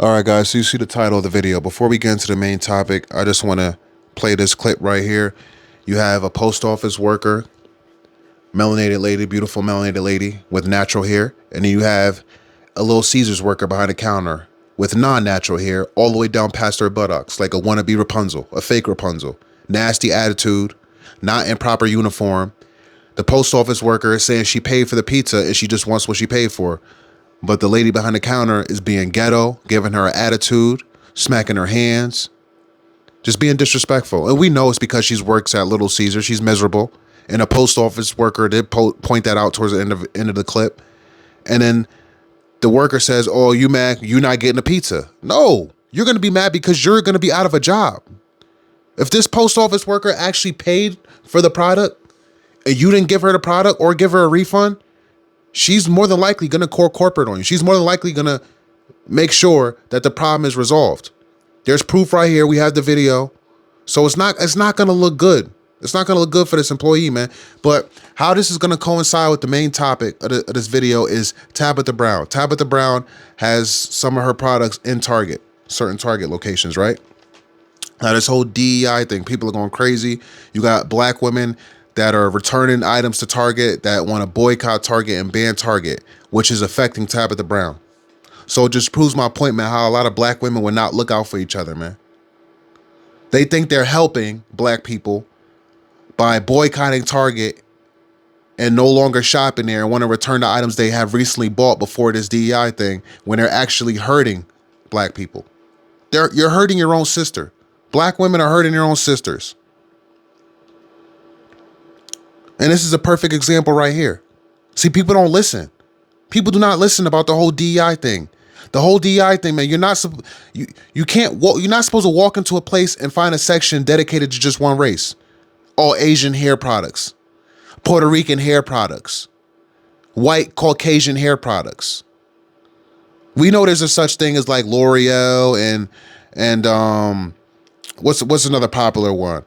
Alright guys, so you see the title of the video. Before we get into the main topic, I just want to play this clip right here. You have a post office worker, melanated lady, beautiful melanated lady with natural hair. And then you have a Little Caesars worker behind the counter with non-natural hair all the way down past her buttocks, like a wannabe Rapunzel, a fake Rapunzel. Nasty attitude, not in proper uniform. The post office worker is saying she paid for the pizza and she just wants what she paid for. But the lady behind the counter is being ghetto, giving her an attitude, smacking her hands, just being disrespectful. And we know it's because she works at Little Caesar. She's miserable. And a post office worker did point that out towards the end of the clip. And then the worker says, "Oh, you mad? You not getting a pizza?" No, you're going to be mad because you're going to be out of a job. If this post office worker actually paid for the product and you didn't give her the product or give her a refund, she's more than likely going to call corporate on you. She's more than likely going to make sure that the problem is resolved. There's proof right here. We have the video. So it's not going to look good. It's not going to look good for this employee, man. But how this is going to coincide with the main topic of this video is Tabitha Brown. Tabitha Brown has some of her products in Target, certain Target locations, right? Now, this whole DEI thing, people are going crazy. You got black women that are returning items to Target that want to boycott Target and ban Target, which is affecting Tabitha Brown. So it just proves my point, man, how a lot of black women would not look out for each other, man. They think they're helping black people by boycotting Target and no longer shopping there and want to return the items they have recently bought before this DEI thing when they're actually hurting black people. You're hurting your own sister. Black women are hurting their own sisters. And this is a perfect example right here. See, people don't listen. People do not listen about the whole DEI thing. The whole DEI thing, man, you're not supposed to walk into a place and find a section dedicated to just one race. All Asian hair products, Puerto Rican hair products, white Caucasian hair products. We know there's a such thing as like L'Oreal and what's another popular one?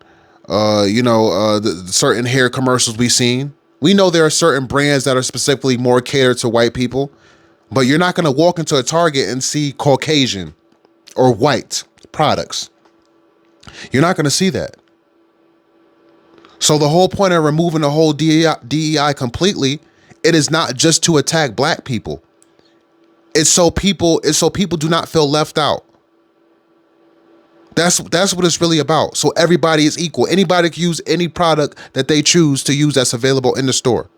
The certain hair commercials we've seen. We know there are certain brands that are specifically more catered to white people, but you're not going to walk into a Target and see Caucasian or white products. You're not going to see that. So the whole point of removing the whole DEI completely, it is not just to attack black people. It's so people do not feel left out. That's what it's really about. So everybody is equal. Anybody can use any product that they choose to use that's available in the store.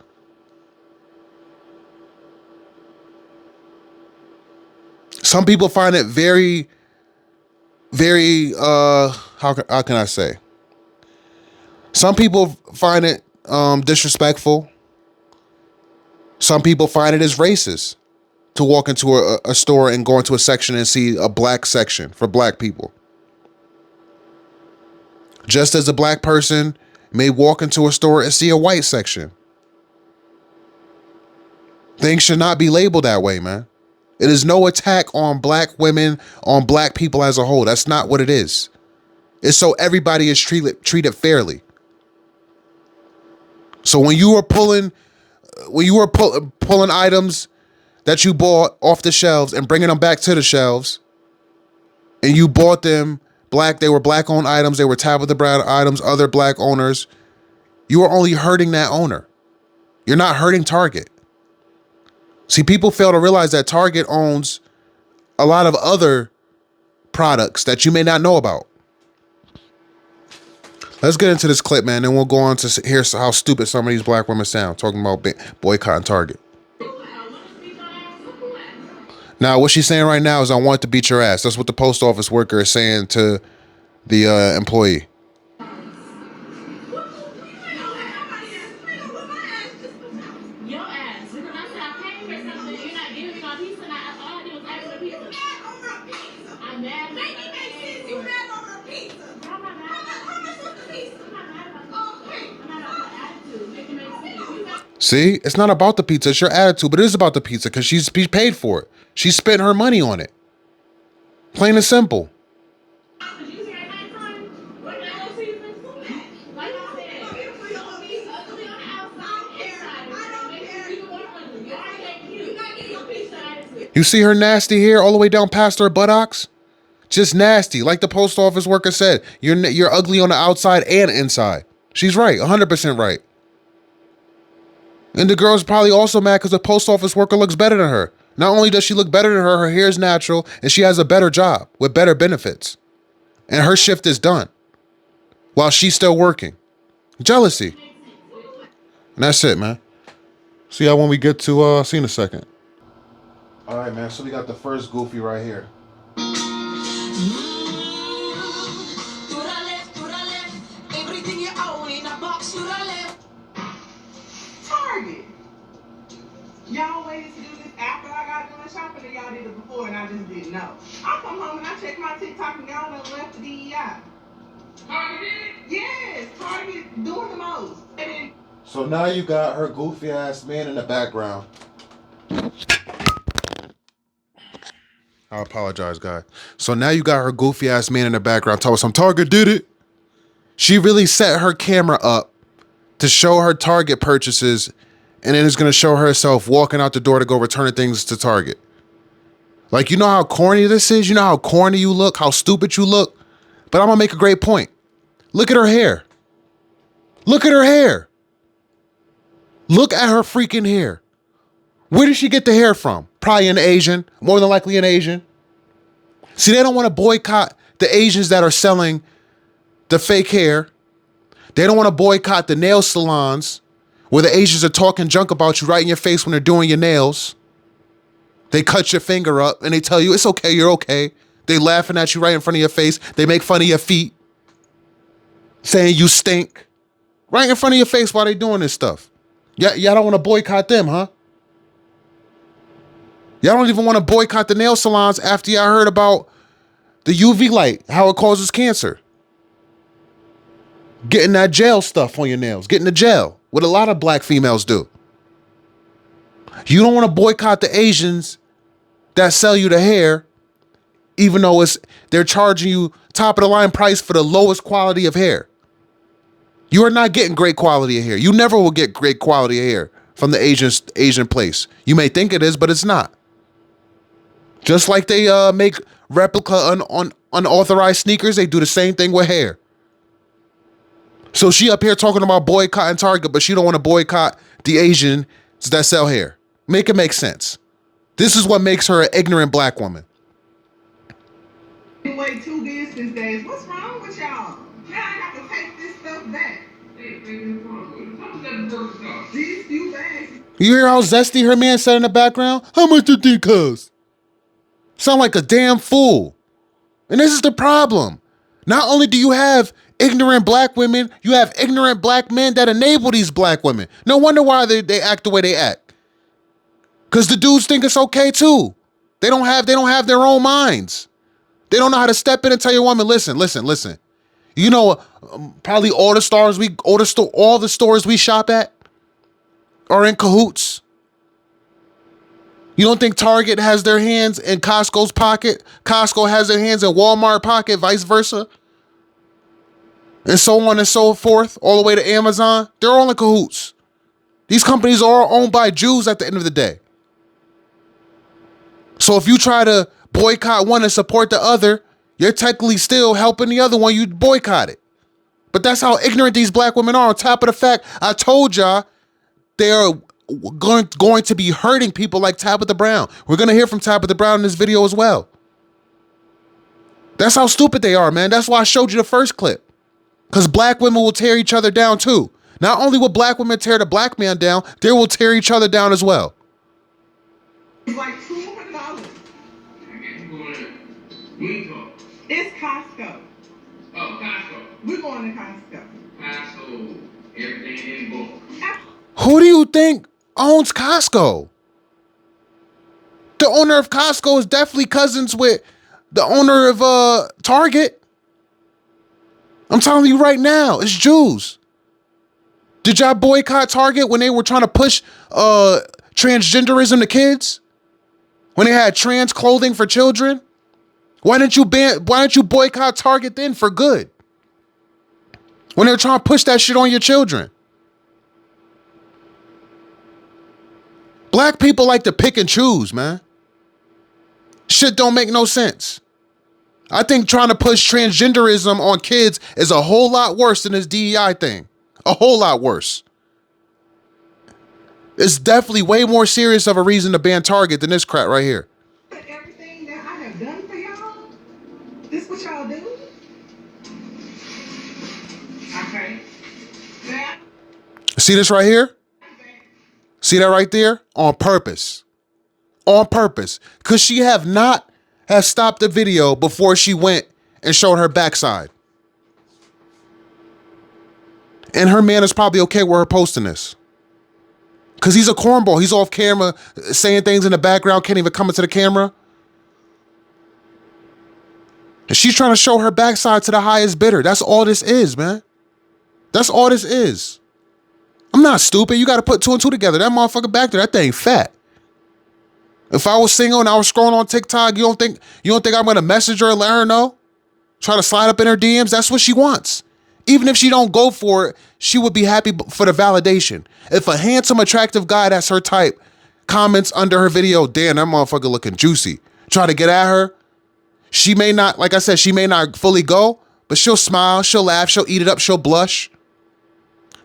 Some people find it very, very, how can I say? Some people find it disrespectful. Some people find it as racist to walk into a store and go into a section and see a black section for black people. Just as a black person may walk into a store and see a white section. Things should not be labeled that way, man. It is no attack on black women, on black people as a whole. That's not what it is. It's so everybody is treated fairly. So when you were pulling items that you bought off the shelves and bringing them back to the shelves, and you bought them they were black owned items, they were Tabitha Brown items, other black owners, you are only hurting that owner. You're not hurting Target. See, people fail to realize that Target owns a lot of other products that you may not know about. Let's get into this clip, man, and we'll go on to hear how stupid some of these black women sound talking about boycotting Target. Now, what she's saying right now is, "I want to beat your ass." That's what the post office worker is saying to the employee. See, it's not about the pizza, it's your attitude, but it is about the pizza because she's paid for it. She spent her money on it. Plain and simple. You see her nasty hair all the way down past her buttocks? Just nasty. Like the post office worker said, you're ugly on the outside and inside. She's right, 100% right. And the girl's probably also mad because the post office worker looks better than her. Not only does she look better than her hair is natural, and she has a better job with better benefits. And her shift is done while she's still working. Jealousy. And that's it, man. See how when we get to, see in a second. All right, man. So we got the first goofy right here. Everything you own in a box to the left. Target. Y'all waited to do this after I got done shopping, or y'all did it before and I just didn't know? I come home and I check my TikTok and y'all done left the DEI. Target did it? Yes, Target doing the most. And then so now you got her goofy ass man in the background. I apologize, guy. So now you got her goofy ass man in the background talking some Target did it. She really set her camera up to show her Target purchases, and then is going to show herself walking out the door to go return things to Target. Like, you know how corny this is? You know how corny you look? How stupid you look? But I'm going to make a great point. Look at her hair. Look at her hair. Look at her freaking hair. Where did she get the hair from? Probably an Asian. More than likely an Asian. See, they don't want to boycott the Asians that are selling the fake hair. They don't want to boycott the nail salons where the Asians are talking junk about you right in your face when they're doing your nails. They cut your finger up and they tell you it's okay, you're okay. They laughing at you right in front of your face. They make fun of your feet, saying you stink. Right in front of your face while they doing this stuff. Y'all don't want to boycott them, huh? Y'all don't even want to boycott the nail salons after y'all heard about the UV light, how it causes cancer. Getting that gel stuff on your nails, getting the gel, what a lot of black females do. You don't want to boycott the Asians that sell you the hair, even though they're charging you top of the line price for the lowest quality of hair. You are not getting great quality of hair. You never will get great quality of hair from the Asian place. You may think it is, but it's not. Just like they make replica unauthorized sneakers, they do the same thing with hair. So she up here talking about boycotting Target, but she don't want to boycott the Asians that sell hair. Make it make sense. This is what makes her an ignorant black woman. wait 2 business days. What's wrong with y'all? Now I got to take this stuff back. These few bags. You hear how zesty her man said in the background? How much did they cost? Sound like a damn fool. And this is the problem. Not only do you have ignorant black women, you have ignorant black men that enable these black women. No wonder why they act the way they act. Because the dudes think it's okay too. They don't have their own minds. They don't know how to step in and tell your woman, listen. You know, probably all the stores we shop at are in cahoots. You don't think Target has their hands in Costco's pocket? Costco has their hands in Walmart pocket, vice versa? And so on and so forth, all the way to Amazon. They're all in cahoots. These companies are all owned by Jews at the end of the day. So if you try to boycott one and support the other, you're technically still helping the other one you boycott it. But that's how ignorant these black women are. On top of the fact, I told y'all they are going to be hurting people like Tabitha Brown. We're going to hear from Tabitha Brown in this video as well. That's how stupid they are, man. That's why I showed you the first clip. Because black women will tear each other down too. Not only will black women tear the black man down, they will tear each other down as well. It's like $200. It's Costco. Oh, Costco. We're going to Costco. Costco. Everything in bulk. Who do you think owns Costco? The owner of Costco is definitely cousins with the owner of Target. I'm telling you right now, it's Jews. Did y'all boycott Target when they were trying to push transgenderism to kids? When they had trans clothing for children? Why didn't you boycott Target then for good? When they were trying to push that shit on your children. Black people like to pick and choose, man. Shit don't make no sense. I think trying to push transgenderism on kids is a whole lot worse than this DEI thing. A whole lot worse. It's definitely way more serious of a reason to ban Target than this crap right here. Everything that I have done for y'all, this what y'all do? Okay. Yeah. See this right here? See that right there? On purpose. On purpose. Could she have not have stopped the video before she went and showed her backside? And her man is probably okay with her posting this. Because he's a cornball. He's off camera saying things in the background, can't even come into the camera. And she's trying to show her backside to the highest bidder. That's all this is, man. That's all this is. I'm not stupid. You got to put two and two together. That motherfucker back there, that thing fat. If I was single and I was scrolling on TikTok, you don't think I'm gonna message her and let her know? Try to slide up in her DMs? That's what she wants. Even if she don't go for it, she would be happy for the validation. If a handsome, attractive guy that's her type comments under her video, damn, that motherfucker looking juicy, try to get at her, she may not, like I said, she may not fully go, but she'll smile, she'll laugh, she'll eat it up, she'll blush.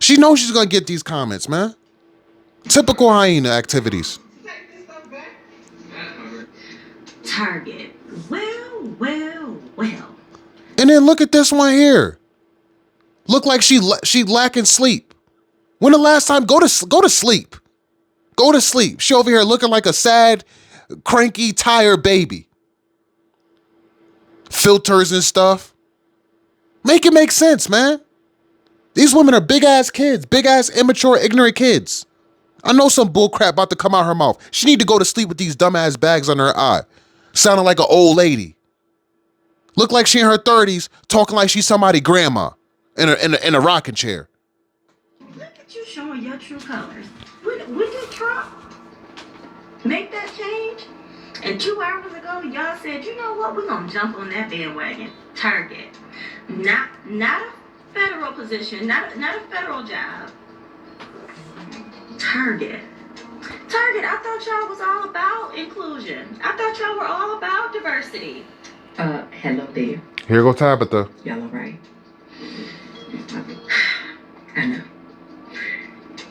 She knows she's gonna get these comments, man. Typical hyena activities. Target. Well. And then look at this one here. Look like she lacking sleep. When the last time? Go to sleep. Go to sleep. She over here looking like a sad, cranky, tired baby. Filters and stuff. Make it make sense, man. These women are big ass kids, big ass immature, ignorant kids. I know some bull crap about to come out her mouth. She need to go to sleep with these dumbass bags under her eye. Sounding like an old lady. Look like she in her 30s, talking like she's somebody grandma in a rocking chair. Look at you showing your true colors. When did Trump make that change? And 2 hours ago, y'all said, you know what, we're gonna jump on that bandwagon. Target. Not a federal position, not a federal job. Target, I thought y'all was all about inclusion. I thought y'all were all about diversity. Hello there. Here go Tabitha. Y'all all right? I know.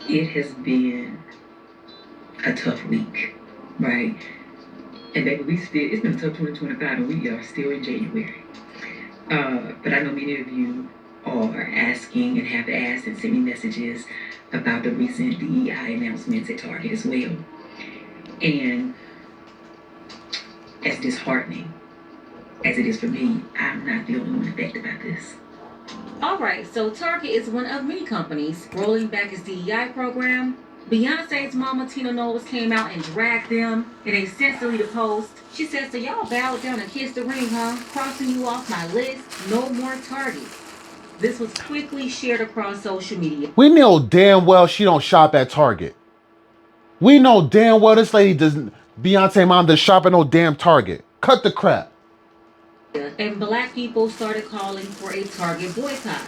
It has been a tough week, right? And baby, it's been a tough 2025 and we are still in January. But I know many of you are asking and have asked and sent me messages about the recent DEI announcements at Target as well. And as disheartening as it is for me, I'm not the only one affected by this. All right, so Target is one of many companies rolling back its DEI program. Beyonce's mama Tina Knowles came out and dragged them in a since-deleted post. She says, so y'all bowed down and kissed the ring, huh? Crossing you off my list, no more Target. This was quickly shared across social media. We know damn well she don't shop at Target. We know damn well this lady doesn't, Beyonce mom doesn't shop at no damn Target. Cut the crap. And black people started calling for a Target boycott.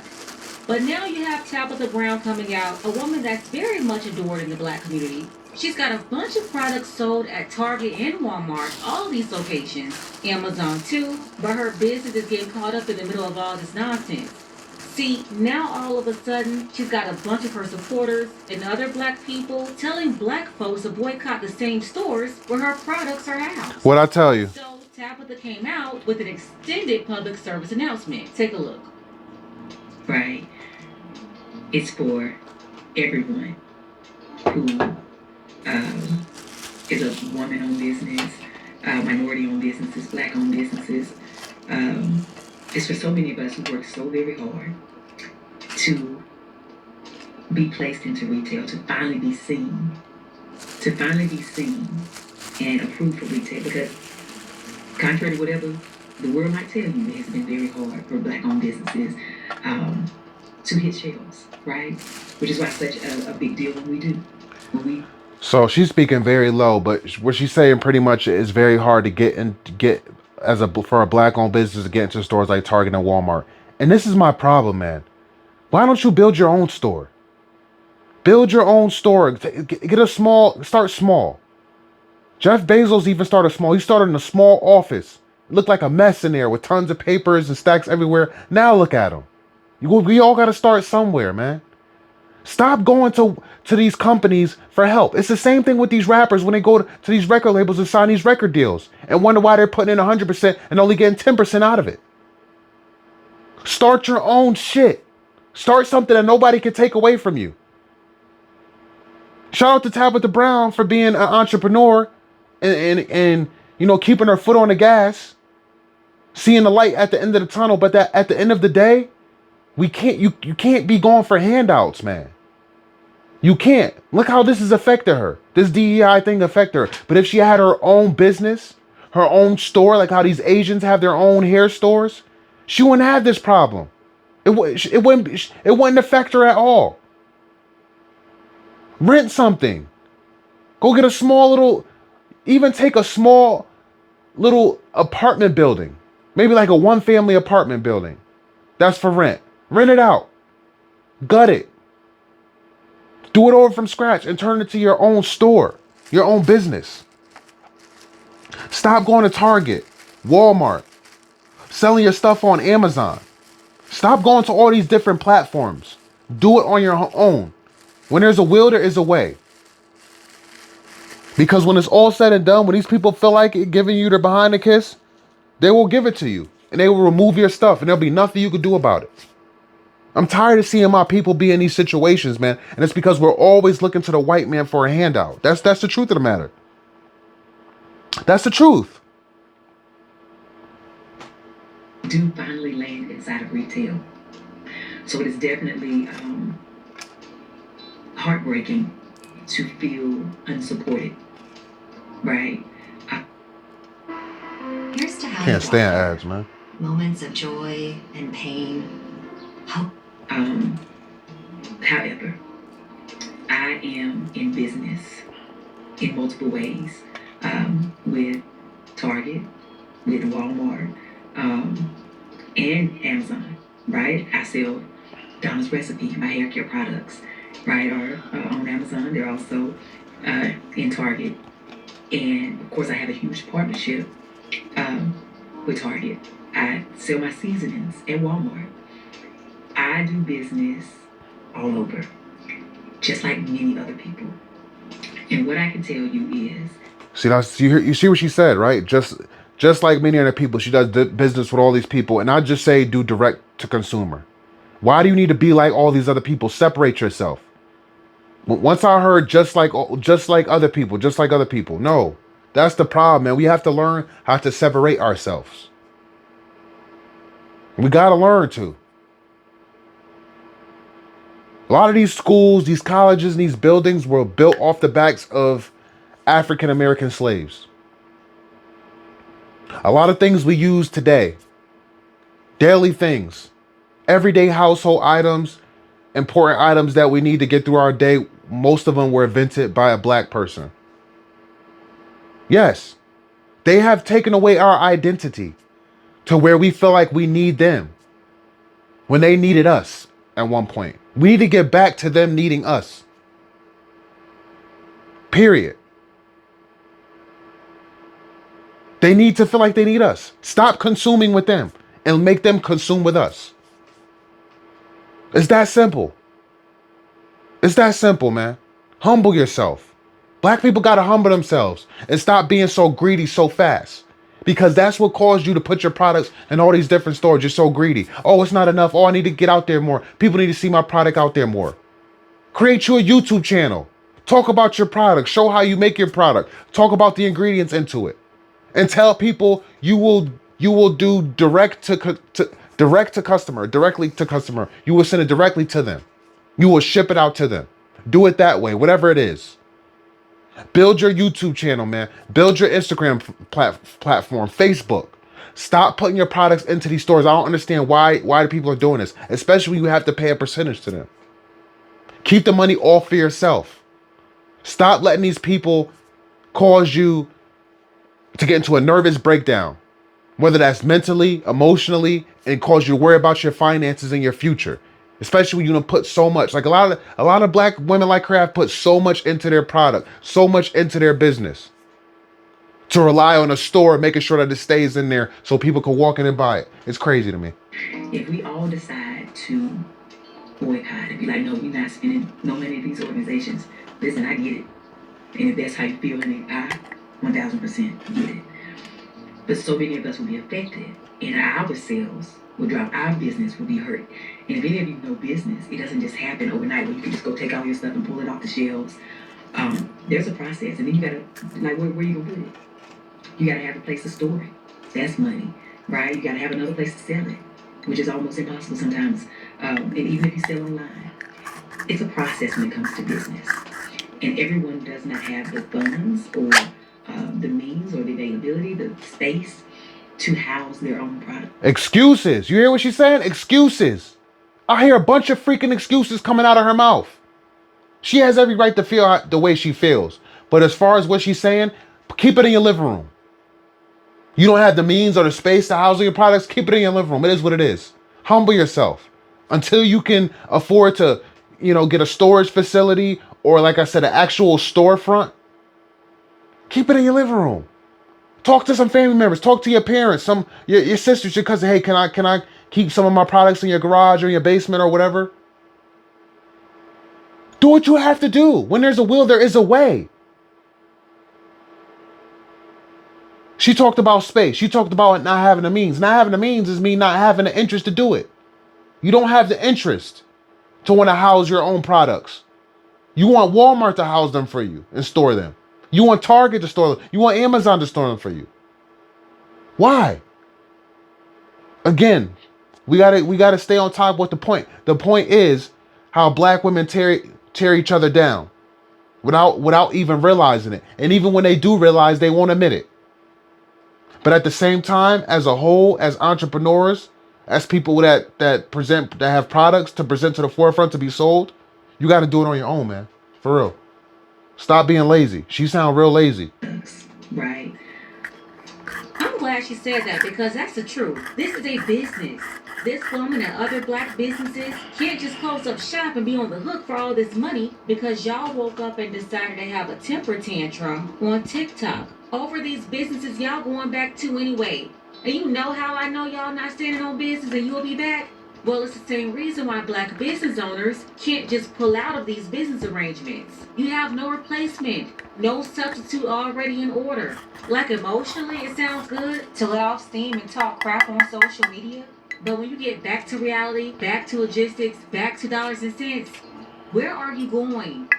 But now you have Tabitha Brown coming out, a woman that's very much adored in the black community. She's got a bunch of products sold at Target and Walmart, all these locations, Amazon too, but her business is getting caught up in the middle of all this nonsense. See, now all of a sudden, she's got a bunch of her supporters and other black people telling black folks to boycott the same stores where her products are housed. What'd I tell you? So Tabitha came out with an extended public service announcement. Take a look. Right. It's for everyone who is a woman-owned business, minority-owned businesses, black-owned businesses. It's for so many of us who work so very hard to be placed into retail, to finally be seen and approved for retail. Because contrary to whatever the world might tell you, it has been very hard for black-owned businesses to hit shelves, right? Which is why it's such a big deal when we So she's speaking very low, but what she's saying pretty much is very hard to get for a black-owned business to get into stores like Target and Walmart. And this is my problem, man. Why don't you build your own store? Build your own store. Get a start small. Jeff Bezos even started small. He started in a small office. It looked like a mess in there with tons of papers and stacks everywhere. Now look at him. We all got to start somewhere, man. Stop going to these companies for help. It's the same thing with these rappers when they go to these record labels and sign these record deals and wonder why they're putting in 100% and only getting 10% out of it. Start your own shit. Start something that nobody can take away from you. Shout out to Tabitha Brown for being an entrepreneur and you know, keeping her foot on the gas, seeing the light at the end of the tunnel. But that at the end of the day, you can't be going for handouts, man. You can't. Look how this has affected her. This DEI thing affected her. But if she had her own business, her own store, like how these Asians have their own hair stores, she wouldn't have this problem. It wouldn't affect her at all. Rent something. Go get a small little, even take a small little apartment building. Maybe like a one-family apartment building. That's for rent. Rent it out. Gut it. Do it over from scratch and turn it to your own store, your own business. Stop going to Target, Walmart, selling your stuff on Amazon. Stop going to all these different platforms. Do it on your own. When there's a will, there is a way. Because when it's all said and done, when these people feel like it, giving you their behind the kiss, they will give it to you. And they will remove your stuff and there'll be nothing you can do about it. I'm tired of seeing my people be in these situations, man. And it's because we're always looking to the white man for a handout. That's the truth of the matter. That's the truth. Do finally land inside of retail. So it is definitely heartbreaking to feel unsupported, right? Here's to how Can't stand ads, man. moments of joy and pain. Hope. However, I am in business in multiple ways, with Target, with Walmart, and Amazon, right? I sell Donna's Recipe, my hair care products, right, are on Amazon. They're also in Target. And of course, I have a huge partnership with Target. I sell my seasonings at Walmart. I do business all over, just like many other people. And what I can tell you is, You see what she said, right? Just like many other people, she does business with all these people, and I just say do direct to consumer. Why do you need to be like all these other people? Separate yourself. Once I heard just like other people. No, that's the problem, man. We have to learn how to separate ourselves. We gotta learn to. A lot of these schools, these colleges, and these buildings were built off the backs of African American slaves. A lot of things we use today, daily things, everyday household items, important items that we need to get through our day, most of them were invented by a black person. Yes, they have taken away our identity to where we feel like we need them when they needed us at one point. We need to get back to them needing us. Period. They need to feel like they need us. Stop consuming with them and make them consume with us. It's that simple. It's that simple, man. Humble yourself. Black people got to humble themselves and stop being so greedy so fast. Because that's what caused you to put your products in all these different stores. You're so greedy. Oh, it's not enough. Oh, I need to get out there more. People need to see my product out there more. Create you a YouTube channel. Talk about your product. Show how you make your product. Talk about the ingredients into it. And tell people you will do directly to customer. You will send it directly to them. You will ship it out to them. Do it that way, whatever it is. Build your YouTube channel, man. Build your Instagram platform, Facebook. Stop putting your products into these stores. I don't understand why the people are doing this, especially when you have to pay a percentage to them. Keep the money all for yourself. Stop letting these people cause you to get into a nervous breakdown, whether that's mentally, emotionally, and cause you to worry about your finances and your future. Especially when you don't put so much. Like a lot of black women like her have put so much into their product, so much into their business. to rely on a store, making sure that it stays in there so people can walk in and buy it. It's crazy to me. If we all decide to boycott and be like, no, we're not spending no money in these organizations, listen, I get it. And if that's how you feel, honey, I 1000% get it. But so many of us will be affected, and our sales will drop, our business will be hurt. And if any of you know business, it doesn't just happen overnight where you can just go take all your stuff and pull it off the shelves. There's a process, and then you gotta, like, where you gonna put it? You gotta have a place to store it. That's money, right? You gotta have another place to sell it, which is almost impossible sometimes. And even if you sell online, it's a process when it comes to business. And everyone does not have the funds or the means or the availability, the space to house their own product. Excuses. You hear what she's saying? Excuses. I hear a bunch of freaking excuses coming out of her mouth. She has every right to feel the way she feels. But as far as what she's saying, keep it in your living room. You don't have the means or the space to house your products, keep it in your living room. It is what it is. Humble yourself. Until you can afford to, get a storage facility or, like I said, an actual storefront, keep it in your living room. Talk to some family members. Talk to your parents, your sisters, your cousin. Hey, can I keep some of my products in your garage or in your basement or whatever? Do what you have to do. When there's a will, there is a way. She talked about space. She talked about not having the means. Not having the means is me not having the interest to do it. You don't have the interest to want to house your own products. You want Walmart to house them for you and store them. You want Target to store them. You want Amazon to store them for you. Why? Again, we gotta stay on top with the point. The point is how black women tear each other down without even realizing it. And even when they do realize, they won't admit it. But at the same time, as a whole, as entrepreneurs, as people that have products to present to the forefront to be sold, you got to do it on your own, man. For real. Stop being lazy. She sound real lazy. Right. I'm glad she said that because that's the truth. This is a business. This woman and other black businesses can't just close up shop and be on the hook for all this money because y'all woke up and decided to have a temper tantrum on TikTok over these businesses y'all going back to anyway. And you know how I know y'all not standing on business and you'll be back? Well, it's the same reason why black business owners can't just pull out of these business arrangements. You have no replacement, no substitute already in order. Like emotionally, it sounds good to let off steam and talk crap on social media. But when you get back to reality, back to logistics, back to dollars and cents, where are you going?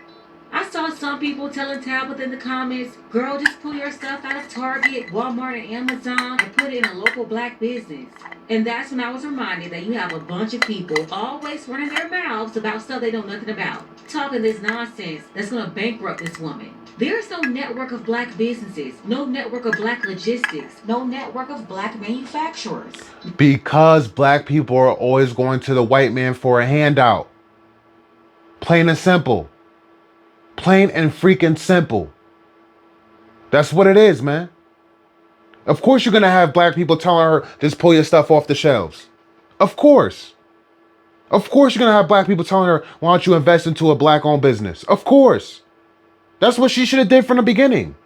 I saw some people telling Tabitha in the comments, girl, just pull your stuff out of Target, Walmart, and Amazon and put it in a local black business. And that's when I was reminded that you have a bunch of people always running their mouths about stuff they know nothing about, talking this nonsense that's going to bankrupt this woman. There's no network of black businesses, no network of black logistics, no network of black manufacturers. Because black people are always going to the white man for a handout. Plain and simple. Plain and freaking simple. That's what it is, man. Of course you're going to have black people telling her, just pull your stuff off the shelves. Of course. Of course you're going to have black people telling her, why don't you invest into a black-owned business? Of course. That's what she should have did from the beginning.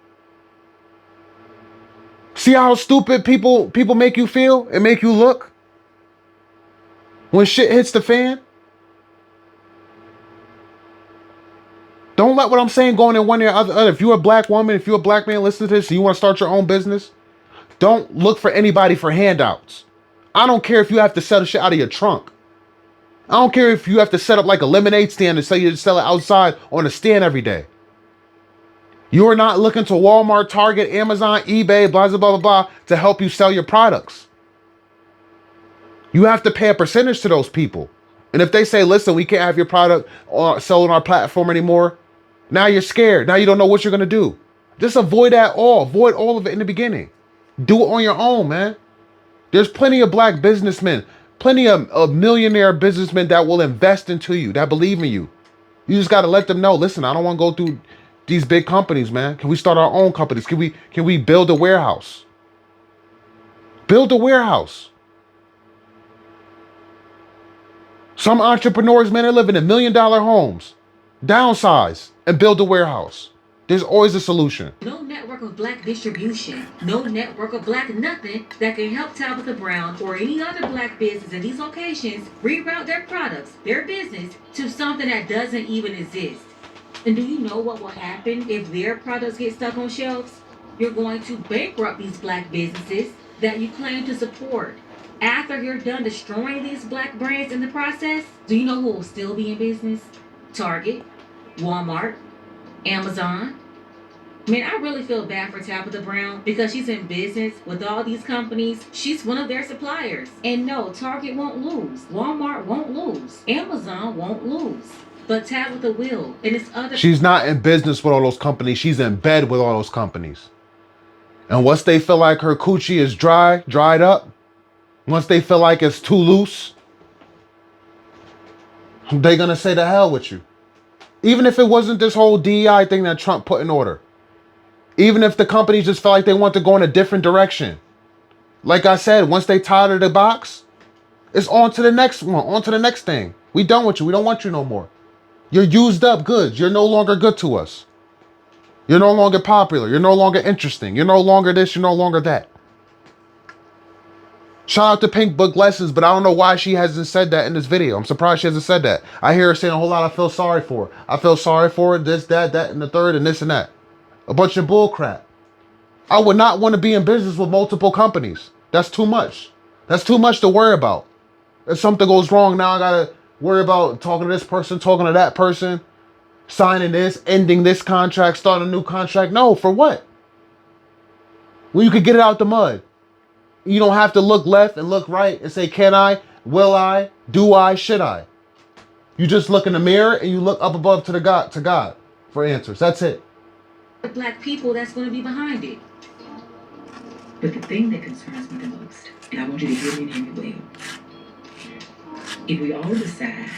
See how stupid people make you feel and make you look? When shit hits the fan? Don't let what I'm saying go in one ear or the other. If you're a black woman, if you're a black man, listen to this, and you want to start your own business, don't look for anybody for handouts. I don't care if you have to sell the shit out of your trunk. I don't care if you have to set up like a lemonade stand and sell it outside on a stand every day. You are not looking to Walmart, Target, Amazon, eBay, blah, blah, blah, blah, to help you sell your products. You have to pay a percentage to those people. And if they say, listen, we can't have your product sold on our platform anymore, now you're scared. Now you don't know what you're going to do. Just avoid that all. Avoid all of it in the beginning. Do it on your own, man. There's plenty of black businessmen, plenty of millionaire businessmen that will invest into you, that believe in you. You just got to let them know, listen, I don't want to go through these big companies, man. Can we start our own companies? Can we build a warehouse? Build a warehouse. Some entrepreneurs, man, they live in $1 million homes. Downsize and build a warehouse. There's always a solution. No network of black distribution, no network of black nothing that can help Tabitha Brown or any other black business in these locations reroute their products, their business, to something that doesn't even exist. And do you know what will happen if their products get stuck on shelves? You're going to bankrupt these black businesses that you claim to support. After you're done destroying these black brands in the process, do you know who will still be in business? Target, Walmart, Amazon. Man, I really feel bad for Tabitha Brown because she's in business with all these companies. She's one of their suppliers. And no, Target won't lose. Walmart won't lose. Amazon won't lose. But Tabitha will. And it's other. She's not in business with all those companies. She's in bed with all those companies. And once they feel like her coochie is dried up, once they feel like it's too loose, they're going to say the hell with you. Even if it wasn't this whole DEI thing that Trump put in order. Even if the companies just felt like they want to go in a different direction. Like I said, once they tired of the box, it's on to the next one, on to the next thing. We done with you. We don't want you no more. You're used up goods. You're no longer good to us. You're no longer popular. You're no longer interesting. You're no longer this. You're no longer that. Shout out to Pink Book Lessons, but I don't know why she hasn't said that in this video. I'm surprised she hasn't said that. I hear her saying a whole lot, I feel sorry for her. I feel sorry for her, this, that, and the third, and this and that. A bunch of bull crap. I would not want to be in business with multiple companies. That's too much. That's too much to worry about. If something goes wrong, now I gotta worry about talking to this person, talking to that person, signing this, ending this contract, starting a new contract. No, for what? When you could get it out the mud. You don't have to look left and look right and say, can I, will I, do I, should I? You just look in the mirror and you look up above to God for answers. That's it. The black people that's going to be behind it. But the thing that concerns me the most, and I want you to hear me and hear me well, if we all decide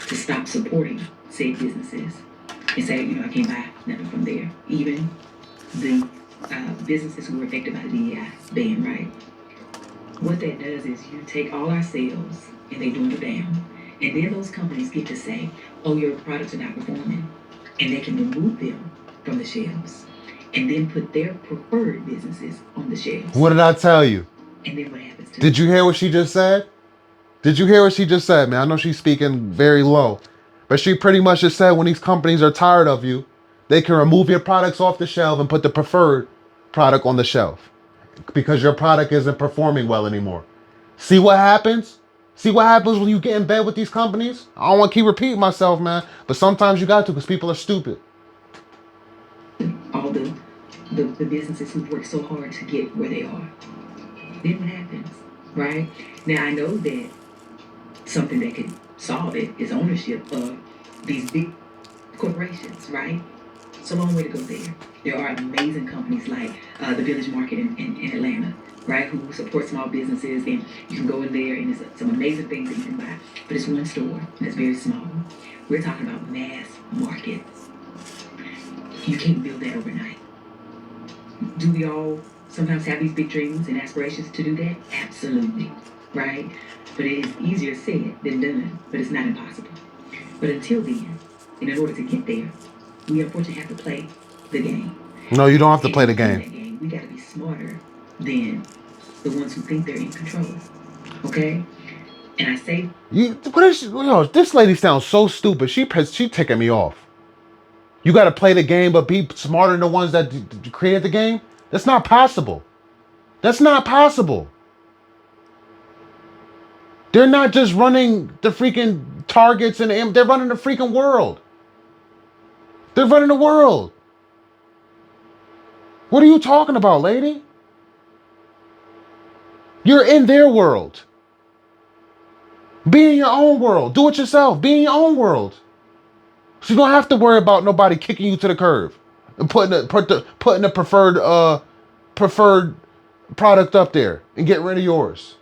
to stop supporting said businesses and say, I can't buy nothing from there, even the businesses who were affected by the DEI ban, right? What that does is you take all our sales and they dwindle down. And then those companies get to say, oh, your products are not performing. And they can remove them from the shelves and then put their preferred businesses on the shelves. What did I tell you? And then what happens to Did you hear what she just said? Did you hear what she just said, man? I know she's speaking very low, but she pretty much just said when these companies are tired of you, they can remove your products off the shelf and put the preferred product on the shelf because your product isn't performing well anymore. See what happens? See what happens when you get in bed with these companies? I don't want to keep repeating myself, man, but sometimes you got to because people are stupid. All the businesses who've worked so hard to get where they are. Then what happens, right? Now, I know that something that could solve it is ownership of these big corporations, right? It's a long way to go there. There are amazing companies like the Village Market in Atlanta, right, who support small businesses, and you can go in there and there's some amazing things that you can buy. But it's one store, and it's very small. We're talking about mass market. You can't build that overnight. Do we all sometimes have these big dreams and aspirations to do that? Absolutely, right? But it is easier said than done, but it's not impossible. But until then, and in order to get there, we unfortunately have to play the game. No, you don't have to play the In game. that game, we got to be smarter than the ones who think they're in control, okay? And I say... This lady sounds so stupid. She ticking me off. You got to play the game, but be smarter than the ones that created the game? That's not possible. That's not possible. They're not just running the freaking Targets and they're running the freaking world. They're running the world. What are you talking about, lady? You're in their world. Be in your own world. Do it yourself. Be in your own world. So you don't have to worry about nobody kicking you to the curb and putting the preferred product up there and getting rid of yours.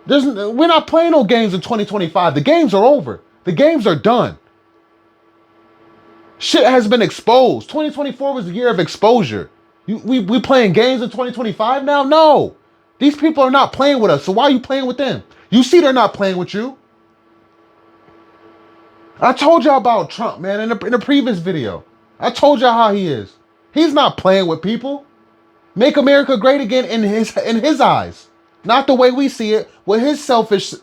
We're not playing no games in 2025. The games are over. The games are done. Shit has been exposed. 2024 was the year of exposure. We playing games in 2025 now? No. These people are not playing with us, so why are you playing with them? You see they're not playing with you. I told y'all about Trump, man, in the previous video. I told y'all how he is. He's not playing with people. Make America great again in his eyes. Not the way we see it, what his selfish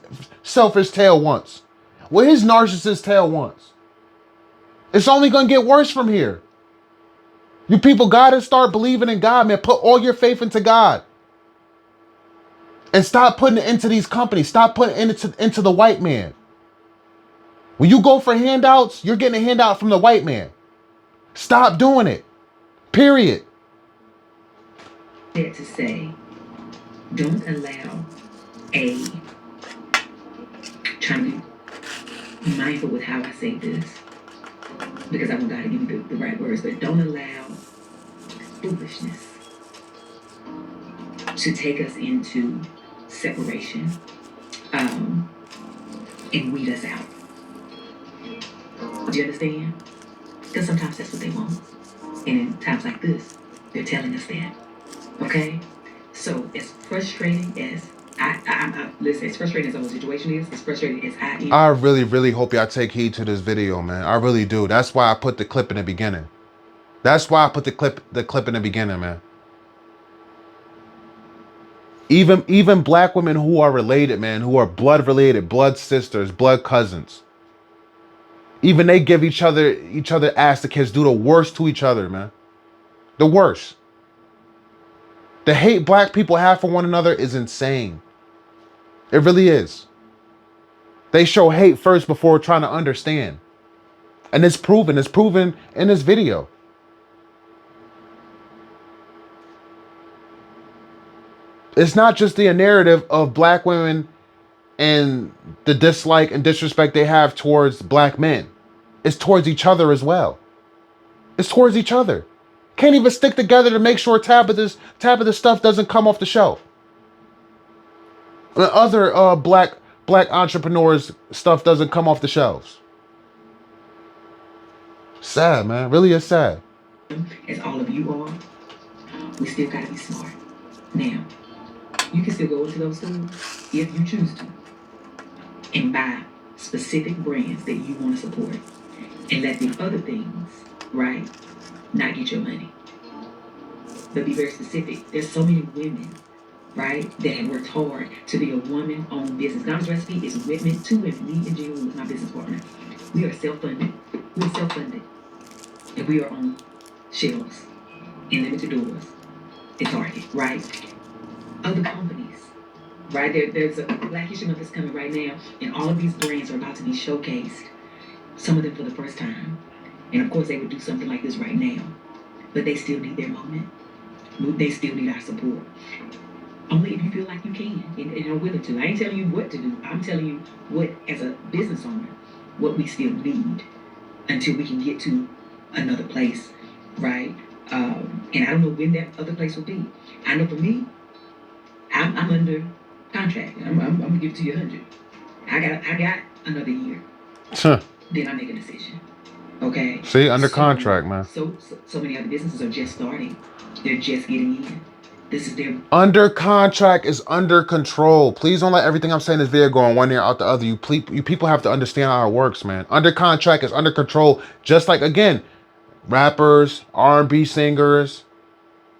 tail wants. What his narcissist tail wants. It's only gonna get worse from here. You people gotta start believing in God, man. Put all your faith into God. And stop putting it into these companies. Stop putting it into the white man. When you go for handouts, you're getting a handout from the white man. Stop doing it. Period. To say, don't allow a, trying to be mindful with how I say this, because I want God to give you the right words, but don't allow foolishness to take us into separation and weed us out. Do you understand? Because sometimes that's what they want. And in times like this, they're telling us that. Okay? So as frustrating as listen, as frustrating as the whole situation is, as frustrating as I am. I really, really hope y'all take heed to this video, man. I really do. That's why I put the clip in the beginning. That's why I put the clip in the beginning, man. Even black women who are related, man, who are blood related, blood sisters, blood cousins. Even they give each other ass to kiss, do the worst to each other, man. The worst. The hate black people have for one another is insane. It really is. They show hate first before trying to understand. And it's proven in this video. It's not just the narrative of black women and the dislike and disrespect they have towards black men. It's towards each other as well. It's towards each other. Can't even stick together to make sure Tabitha's stuff doesn't come off the shelf. And other black entrepreneurs' stuff doesn't come off the shelves. Sad, man. Really is sad. As all of you are, we still gotta be smart. Now, you can still go into those stores if you choose to and buy specific brands that you want to support and let the other things, right, not get your money. But be very specific. There's so many women, right, that have worked hard to be a woman-owned business. God's Recipe is women, 2 women, me and June, my business partner. We are self-funded. We're self-funded. And we are on shelves in limited doors at Target, right? Other companies, right? There's a Black History Month that's coming right now, and all of these brands are about to be showcased, some of them for the first time. And of course, they would do something like this right now, but they still need their moment. They still need our support. Only if you feel like you can and are willing to. I ain't telling you what to do. I'm telling you what, as a business owner, what we still need until we can get to another place, right? And I don't know when that other place will be. I know for me, I'm under contract. I'm gonna give it to you 100. I got another year. Then I make a decision. Okay. See, under contract, man. So many other businesses are just starting. They're just getting in. This is their under contract is under control. Please don't let everything I'm saying in this video go on one ear out the other. You people have to understand how it works, man. Under contract is under control. Just like, again, rappers, R&B singers,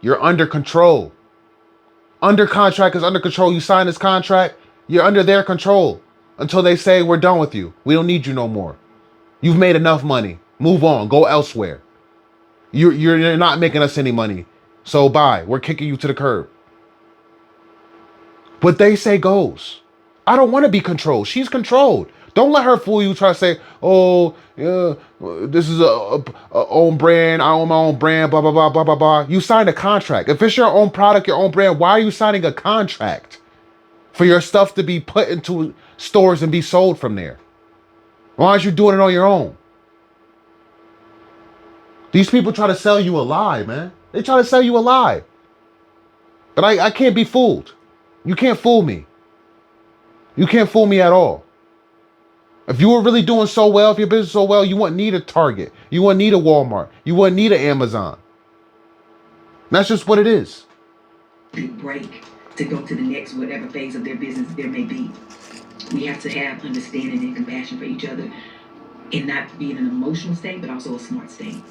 you're under control. Under contract is under control. You sign this contract, you're under their control until they say we're done with you. We don't need you no more. You've made enough money. Move on. Go elsewhere. You're not making us any money. So bye. We're kicking you to the curb. What they say goes. I don't want to be controlled. She's controlled. Don't let her fool you. Try to say, oh, yeah, this is a own brand. I own my own brand. Blah, blah, blah, blah, blah, blah. You signed a contract. If it's your own product, your own brand, why are you signing a contract for your stuff to be put into stores and be sold from there? Why aren't you doing it on your own? These people try to sell you a lie, man. They try to sell you a lie. But I can't be fooled. You can't fool me. You can't fool me at all. If you were really doing so well, if your business so well, you wouldn't need a Target. You wouldn't need a Walmart. You wouldn't need an Amazon. That's just what it is. Break to go to the next whatever phase of their business there may be. We have to have understanding and compassion for each other and not be in an emotional state, but also a smart state.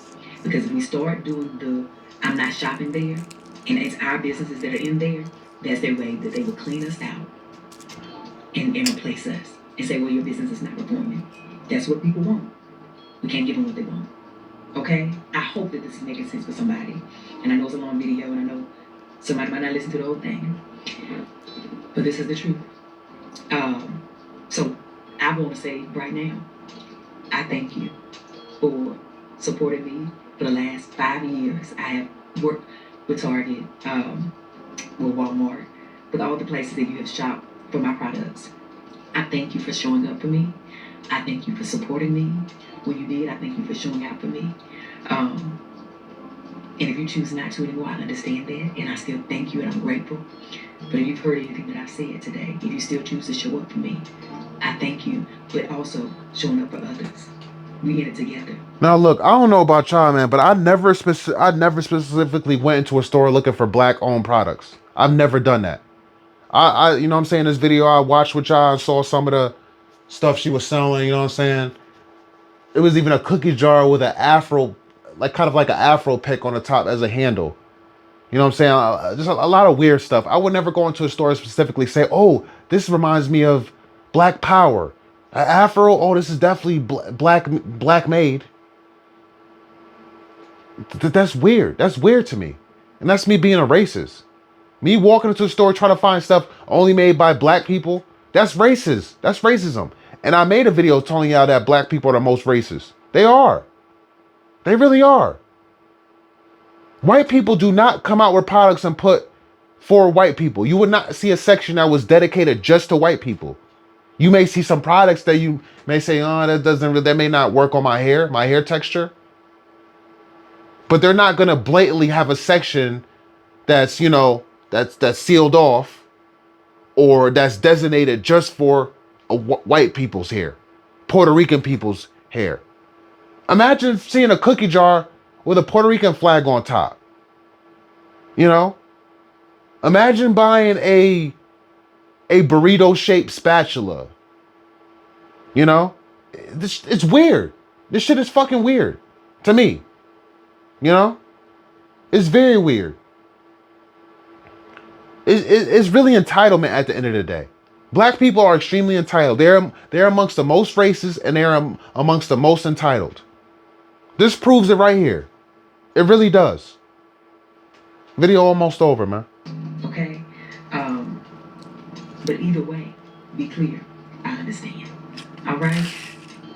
Because if we start doing the I'm not shopping there, and it's our businesses that are in there, that's their way that they will clean us out and replace us and say, well, your business is not performing. That's what people want. We can't give them what they want. Okay? I hope that this is making sense for somebody. And I know it's a long video, and I know somebody might not listen to the whole thing. But this is the truth. So I want to say right now, I thank you for supporting me for the last 5 years. I have worked with Target, with Walmart, with all the places that you have shopped for my products. I thank you for showing up for me. I thank you for supporting me. When you did, I thank you for showing out for me. And if you choose not to anymore, I understand that, and I still thank you, and I'm grateful. But if you've heard anything that I've said today, if you still choose to show up for me, I thank you, but also showing up for others. We in it together. Now look, I don't know about y'all, man, but I never specifically went into a store looking for black-owned products. I've never done that. You know what I'm saying, this video I watched with y'all and saw some of the stuff she was selling, you know what I'm saying? It was even a cookie jar with an afro, like kind of like an afro pick on the top as a handle. You know what I'm saying? Just a lot of weird stuff. I would never go into a store and specifically say, oh, this reminds me of Black Power. Afro, oh, this is definitely black made. That's weird. That's weird to me. And that's me being a racist. Me walking into a store trying to find stuff only made by black people, that's racist. That's racism. And I made a video telling y'all that black people are the most racist. They are. They really are. White people do not come out with products and put for white people. You would not see a section that was dedicated just to white people. You may see some products that you may say, oh, that may not work on my hair texture. But they're not gonna blatantly have a section that's, you know, that's sealed off or that's designated just for white people's hair, Puerto Rican people's hair. Imagine seeing a cookie jar with a Puerto Rican flag on top. You know? Imagine buying a burrito-shaped spatula. You know? It's weird. This shit is fucking weird. To me. You know? It's very weird. It's really entitlement at the end of the day. Black people are extremely entitled. They're amongst the most racist and they're amongst the most entitled. This proves it right here. It really does. Video almost over, man. Okay? But either way, be clear. I understand. All right?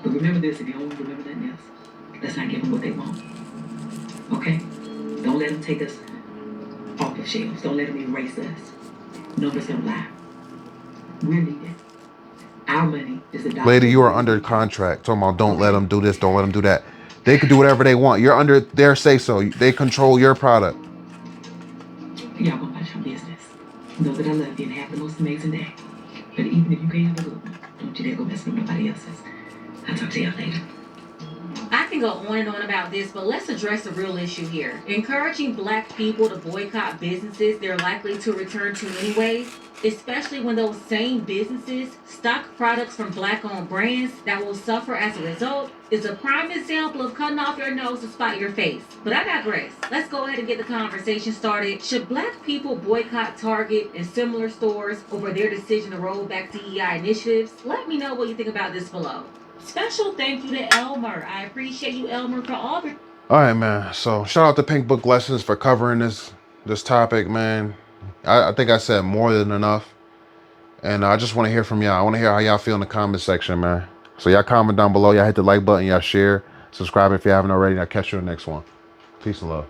But remember this, if you don't remember nothing else, let's not give them what they want. Okay? Don't let them take us off of shelves. Don't let them erase us. Numbers don't lie. We're needed. Our money is the dollar. Lady, you are under contract. Talking about don't let them do this, don't let them do that. They can do whatever they want. You're under their say-so. They control your product. Y'all gonna watch your business. Know that I love you and have the most amazing day. But even if you can't have a good one, don't you dare go mess with nobody else's. I'll talk to y'all later. I can go on and on about this, but let's address the real issue here. Encouraging black people to boycott businesses they're likely to return to anyway, especially when those same businesses stock products from black-owned brands that will suffer as a result, is a prime example of cutting off your nose to spite your face. But I digress. Let's go ahead and get the conversation started. Should black people boycott Target and similar stores over their decision to roll back DEI initiatives? Let me know what you think about this below. Special thank you to Elmer. I appreciate you, Elmer, for all the... All right, man. So shout out to Pink Book Lessons for covering this topic, man. I think I said more than enough. And I just want to hear from y'all. I want to hear how y'all feel in the comment section, man. So y'all comment down below. Y'all hit the like button. Y'all share. Subscribe if you haven't already. And I'll catch you in the next one. Peace and love.